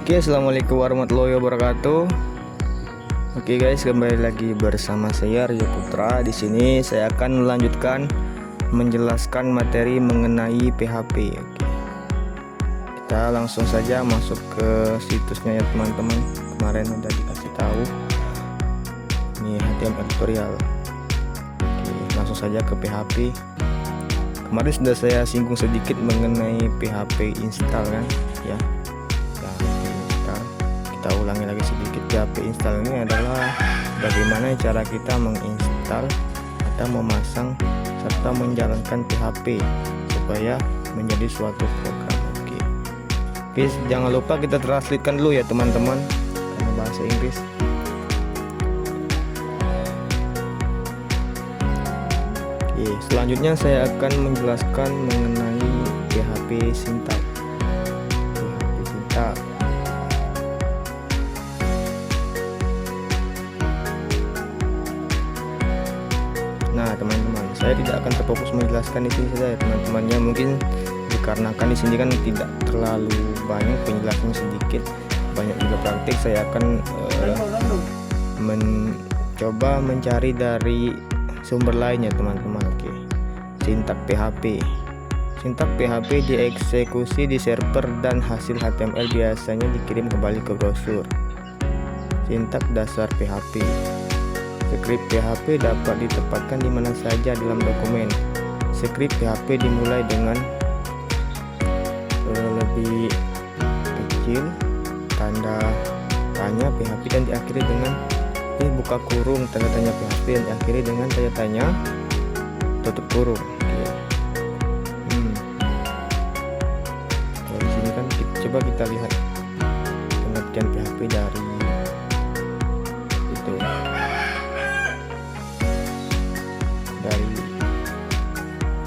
Oke, assalamualaikum warahmatullahi wabarakatuh. Oke guys, kembali lagi bersama saya Rio Putra. Di sini saya akan melanjutkan menjelaskan materi mengenai PHP. Oke, kita langsung saja masuk ke situsnya ya teman-teman. Kemarin udah dikasih tahu. Ini HTML tutorial. Oke, langsung saja ke PHP. Kemarin sudah saya singgung sedikit mengenai PHP install kan, ya. Kita ulangi lagi sedikit. PHP install ini adalah bagaimana cara kita menginstal atau memasang serta menjalankan PHP supaya menjadi suatu program. Oke, jangan lupa kita translatekan dulu ya teman-teman karena bahasa Inggris. Oke, selanjutnya saya akan menjelaskan mengenai PHP syntax. PHP syntax. Nah teman-teman, saya tidak akan terfokus menjelaskan di sini saja ya teman-temannya, mungkin dikarenakan di sini kan tidak terlalu banyak penjelasannya, sedikit banyak juga praktik. Saya akan mencoba mencari dari sumber lainnya teman-teman. Oke, sintak PHP. Sintak PHP dieksekusi di server dan hasil HTML biasanya dikirim kembali ke browser. Sintak dasar PHP. Skrip PHP dapat ditempatkan di mana saja dalam dokumen. Skrip PHP dimulai dengan lebih kecil tanda tanya PHP dan diakhiri dengan buka kurung tanda tanya PHP dan diakhiri dengan tanda tanya tutup kurung. Kalau di sini kan coba kita lihat pengertian PHP dari itu. Dari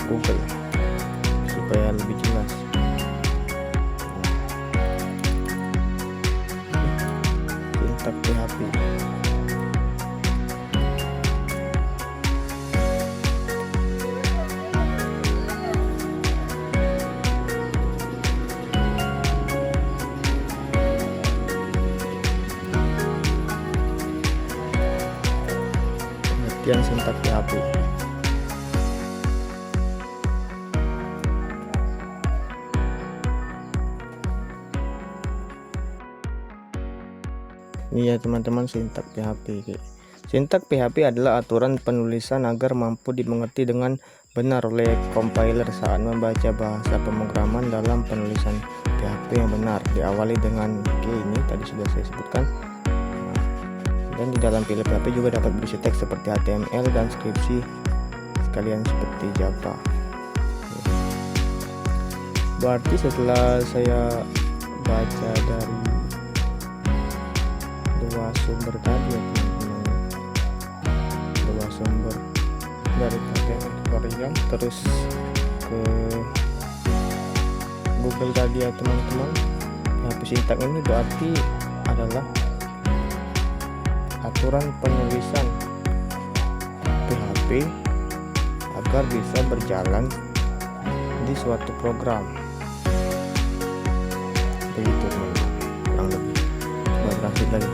Google supaya lebih jelas. Sintak PHP. Pengertian sintak PHP. Ini ya teman-teman, sintak PHP. Sintak PHP adalah aturan penulisan agar mampu dimengerti dengan benar oleh compiler saat membaca bahasa pemrograman dalam penulisan PHP yang benar. Diawali dengan ini tadi sudah saya sebutkan. Dan di dalam file PHP juga dapat berisi teks seperti HTML dan skripsi sekalian seperti Java. Berarti setelah saya baca dari dua sumber tadi ya teman-teman, dua sumber dari HTML tutorial terus ke Google tadi ya teman-teman, PHP syntax ini berarti adalah aturan penulisan PHP agar bisa berjalan di suatu program. Begitu teman-teman, kurang lebih. Coba translate lagi.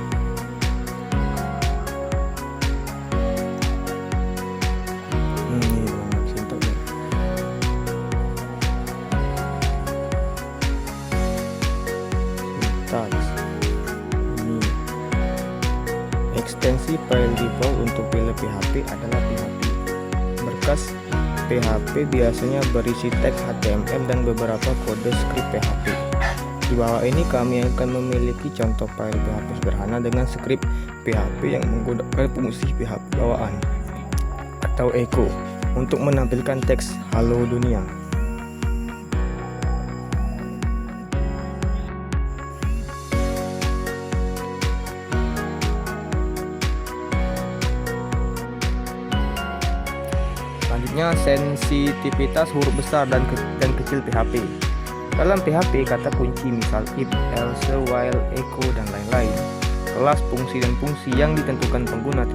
Ekstensi file default untuk file PHP adalah PHP. Berkas PHP biasanya berisi teks HTML dan beberapa kode skrip PHP. Di bawah ini kami akan memiliki contoh file PHP sederhana dengan skrip PHP yang menggunakan fungsi PHP bawaan atau echo untuk menampilkan teks halo dunia. Selanjutnya, sensitivitas huruf besar dan kecil PHP. Dalam PHP, kata kunci misal if, else, while, echo, dan lain-lain. Kelas fungsi dan fungsi yang ditentukan pengguna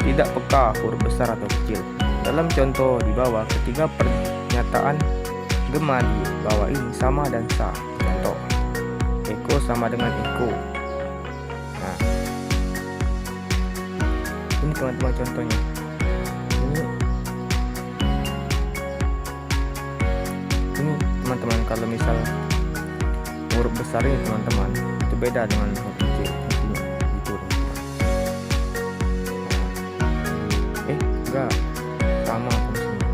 tidak peka huruf besar atau kecil. Dalam contoh di bawah, ketiga pernyataan Gema di bawah ini sama dan sah. Contoh, Eko sama dengan Eko. Nah, ini teman-teman contohnya. Ini teman-teman, kalau misal huruf besar ini teman-teman, itu beda dengan huruf kecil. Itu enggak sama fungsinya.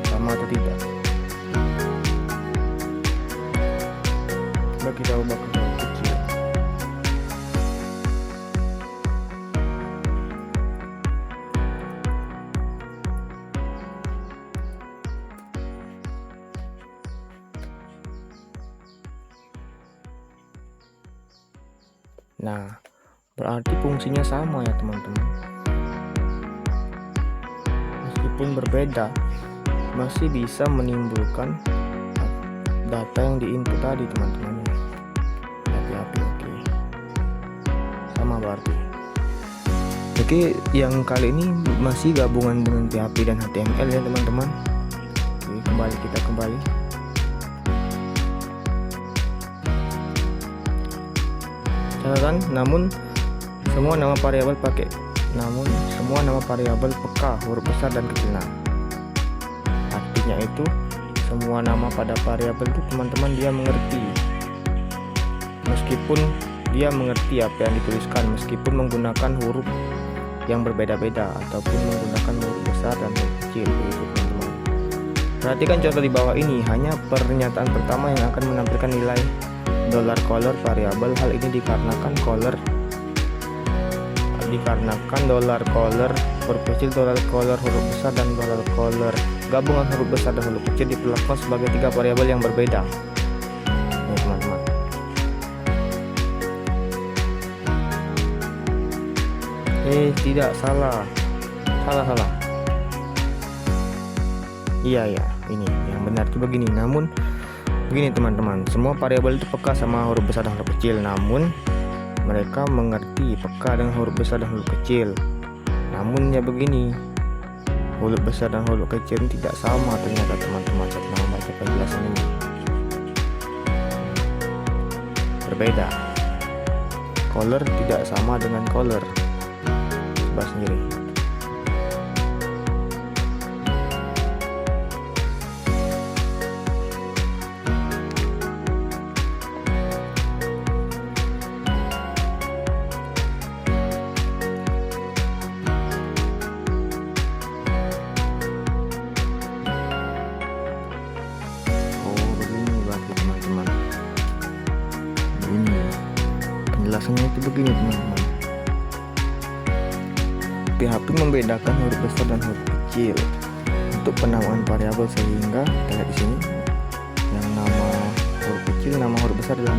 Sama atau tidak? Coba kita ubah ke huruf kecil. Nah, berarti fungsinya sama ya teman-teman. Meskipun berbeda, masih bisa menimbulkan data yang diinput tadi teman-teman. Hati-hati, oke. Sama berarti. Oke, yang kali ini masih gabungan dengan PHP dan HTML ya teman-teman. Oke, kita kembali. Catatan, namun semua nama variabel peka huruf besar dan kecil. Nah, artinya itu semua nama pada variabel itu teman-teman dia mengerti, meskipun dia mengerti apa yang dituliskan, meskipun menggunakan huruf yang berbeda-beda ataupun menggunakan huruf besar dan huruf kecil, begitu teman-teman. Perhatikan contoh di bawah ini, hanya pernyataan pertama yang akan menampilkan nilai $color variabel. Hal ini dikarenakan $color huruf kecil, $color huruf besar, dan $color gabungan huruf besar dan huruf kecil diperlakukan sebagai 3 variabel yang berbeda. Ini teman-teman. Tidak, salah. Iya, ini yang benar itu begini. Namun begini teman-teman, semua variabel itu peka sama huruf besar dan huruf kecil, namun mereka mengerti peka dengan huruf besar dan huruf kecil. Namun ya begini, huruf besar dan huruf kecil tidak sama ternyata teman-teman setelah membaca penjelasan ini. Berbeda. Color tidak sama dengan color. Coba sendiri. Penjelasannya itu begini teman-teman. PHP membedakan huruf besar dan huruf kecil untuk penamaan variabel, sehingga kita lihat di sini yang nama huruf kecil, nama huruf besar, dan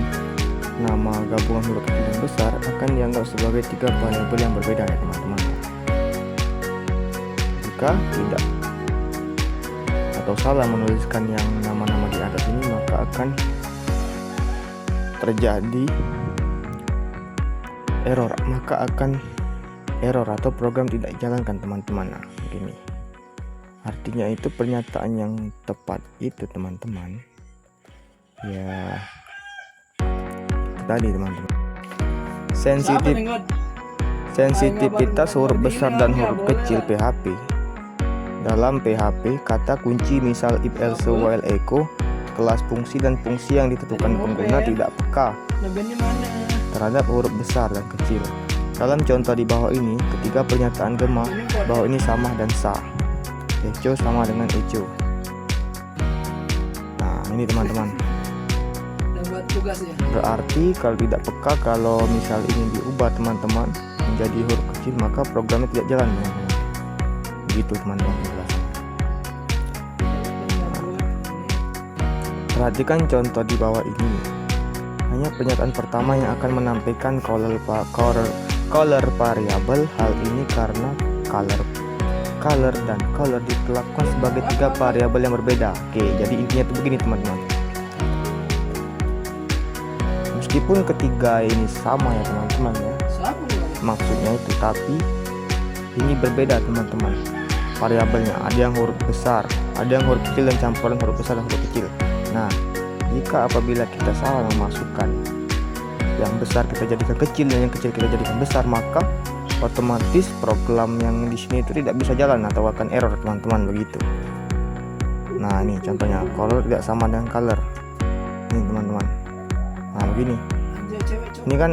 nama gabungan huruf kecil dan besar akan dianggap sebagai 3 variabel yang berbeda ya teman-teman. Jika tidak atau salah menuliskan yang nama-nama di atas ini, maka akan terjadi error atau program tidak dijalankan teman-teman. Nah, begini. Artinya itu pernyataan yang tepat itu teman-teman. Ya, itu tadi teman-teman. Sensitivitas huruf besar dan huruf kecil PHP. Dalam PHP, kata kunci misal if else while echo, kelas fungsi dan fungsi yang ditentukan pengguna tidak peka terhadap huruf besar dan kecil. Dalam contoh di bawah ini, ketika pernyataan gema bahwa ini sama dan sa, echo sama dengan echo. Nah, ini teman-teman. Berarti kalau tidak peka, kalau misal ini diubah teman-teman menjadi huruf kecil, maka programnya tidak jalan. Begitu teman-teman penjelasan. Perhatikan contoh di bawah ini. Hanya pernyataan pertama yang akan menampilkan color variabel. Hal ini karena color dan color diperlakukan sebagai 3 variabel yang berbeda. Oke, jadi intinya itu begini teman-teman. Meskipun ketiga ini sama ya teman-teman ya, maksudnya itu, tapi ini berbeda teman-teman. Variabelnya ada yang huruf besar, ada yang huruf kecil, dan campuran huruf besar dan huruf kecil. Nah, Jika apabila kita salah memasukkan yang besar kita jadikan kecil dan yang kecil kita jadikan besar, maka otomatis program yang di sini itu tidak bisa jalan atau akan error teman-teman, begitu. Nah ini contohnya, color tidak sama dengan color ini teman-teman. Nah begini, ini kan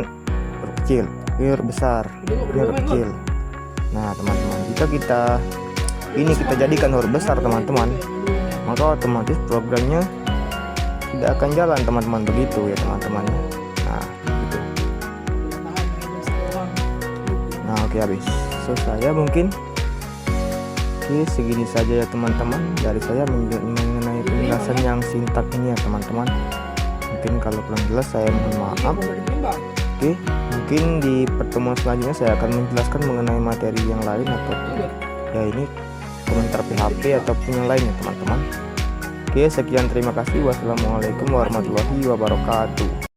huruf kecil, ini huruf besar, ini huruf kecil. Nah teman-teman, jika kita jadikan huruf besar teman-teman, maka otomatis programnya tidak akan jalan teman-teman, begitu ya teman-teman. Nah gitu. Nah oke, habis saya mungkin segini saja ya teman-teman dari saya mengenai penjelasan yang sintak ini ya teman-teman. Mungkin kalau kurang jelas saya mohon maaf. Oke, mungkin di pertemuan selanjutnya saya akan menjelaskan mengenai materi yang lain atau ya ini komentar PHP ataupun yang lainnya teman-teman. Oke, sekian, terima kasih. Wassalamualaikum warahmatullahi wabarakatuh.